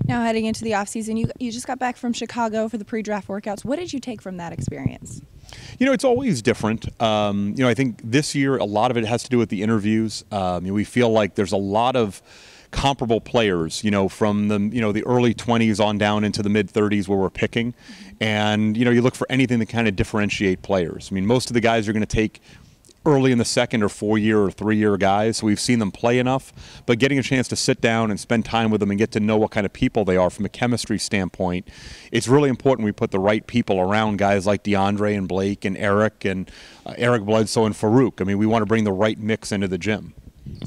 Now heading into the offseason, you just got back from Chicago for the pre-draft workouts. What did you take from that experience? It's always different. I think this year a lot of it has to do with the interviews. We feel like there's a lot of comparable players, from the early 20s on down into the mid 30s where we're picking. And, you look for anything to kind of differentiate players. Most of the guys are going to take early in the second or 4-year or 3-year guys, so we've seen them play enough, but getting a chance to sit down and spend time with them and get to know what kind of people they are from a chemistry standpoint, it's really important we put the right people around guys like DeAndre and Blake and Eric Bledsoe and Farouk. We want to bring the right mix into the gym.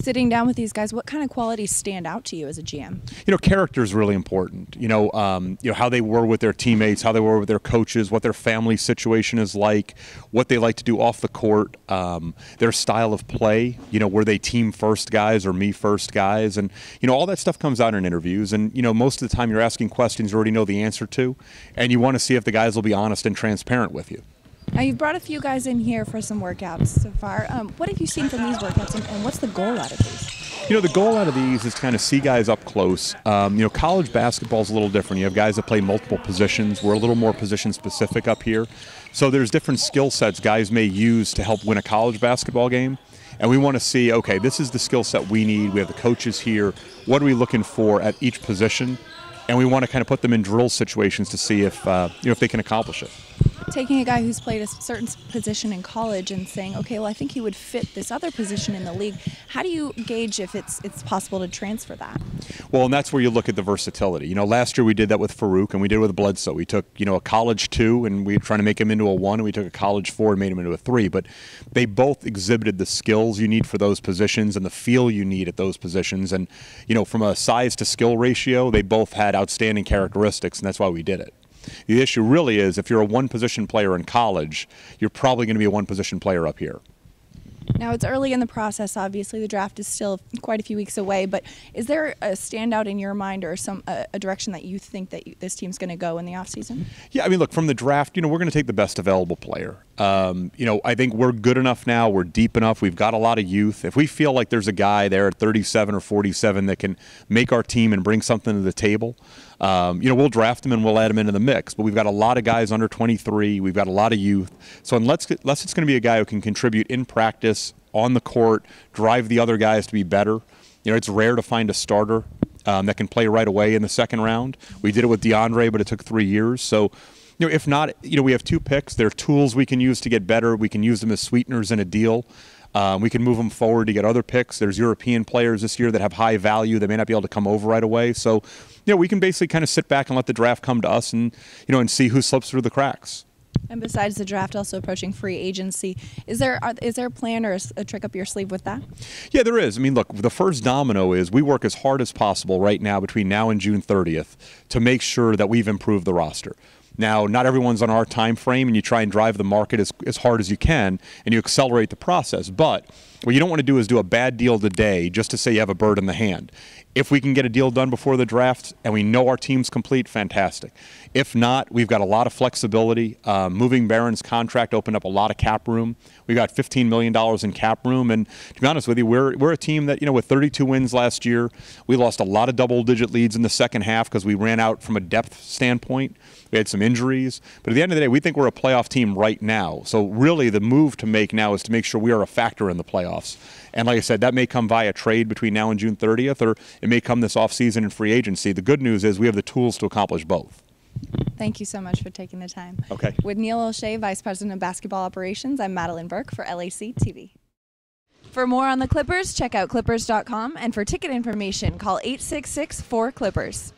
Sitting down with these guys, what kind of qualities stand out to you as a GM? Character is really important. How they were with their teammates, how they were with their coaches, what their family situation is like, what they like to do off the court, their style of play. Were they team first guys or me first guys? And, all that stuff comes out in interviews. And, most of the time you're asking questions you already know the answer to, and you want to see if the guys will be honest and transparent with you. Now, you've brought a few guys in here for some workouts so far. What have you seen from these workouts, and what's the goal out of these? The goal out of these is to kind of see guys up close. College basketball is a little different. You have guys that play multiple positions. We're a little more position specific up here. So there's different skill sets guys may use to help win a college basketball game. And we want to see, okay, this is the skill set we need. We have the coaches here. What are we looking for at each position? And we want to kind of put them in drill situations to see if they can accomplish it. Taking a guy who's played a certain position in college and saying, okay, well, I think he would fit this other position in the league. How do you gauge if it's possible to transfer that? Well, and that's where you look at the versatility. Last year we did that with Farouk and we did it with Bledsoe. We took, a college 2 and we were trying to make him into a 1, and we took a college 4 and made him into a 3. But they both exhibited the skills you need for those positions and the feel you need at those positions. And, from a size to skill ratio, they both had outstanding characteristics, and that's why we did it. The issue really is if you're a one-position player in college, you're probably going to be a one-position player up here. Now, it's early in the process, obviously. The draft is still quite a few weeks away, but is there a standout in your mind or a direction that you think that this team's going to go in the offseason? Yeah, look, from the draft, we're going to take the best available player. I think we're good enough now. We're deep enough. We've got a lot of youth. If we feel like there's a guy there at 37 or 47 that can make our team and bring something to the table, we'll draft him and we'll add him into the mix. But we've got a lot of guys under 23. We've got a lot of youth. So unless it's going to be a guy who can contribute in practice, on the court, drive the other guys to be better. It's rare to find a starter that can play right away in the second round. We did it with DeAndre, but it took 3 years. So, if not, we have 2 picks. There are tools we can use to get better. We can use them as sweeteners in a deal. We can move them forward to get other picks. There's European players this year that have high value. They may not be able to come over right away. So, we can basically kind of sit back and let the draft come to us and, and see who slips through the cracks. And besides the draft, also approaching free agency, is there a plan or a trick up your sleeve with that? Yeah, there is. Look, the first domino is we work as hard as possible right now between now and June 30th to make sure that we've improved the roster. Now, not everyone's on our time frame, and you try and drive the market as hard as you can, and you accelerate the process. But what you don't want to do is do a bad deal today just to say you have a bird in the hand. If we can get a deal done before the draft and we know our team's complete, fantastic. If not, we've got a lot of flexibility. Moving Barron's contract opened up a lot of cap room. We got $15 million in cap room. And to be honest with you, we're a team that, with 32 wins last year, we lost a lot of double-digit leads in the second half because we ran out from a depth standpoint. We had some injuries. But at the end of the day, we think we're a playoff team right now. So really the move to make now is to make sure we are a factor in the playoffs. And like I said, that may come via trade between now and June 30th, or it may come this offseason in free agency. The good news is we have the tools to accomplish both. Thank you so much for taking the time. Okay. With Neil Olshey, Vice President of Basketball Operations, I'm Madelyn Burke for LAC TV. For more on the Clippers, check out clippers.com, and for ticket information, call 866-4-CLIPPERS.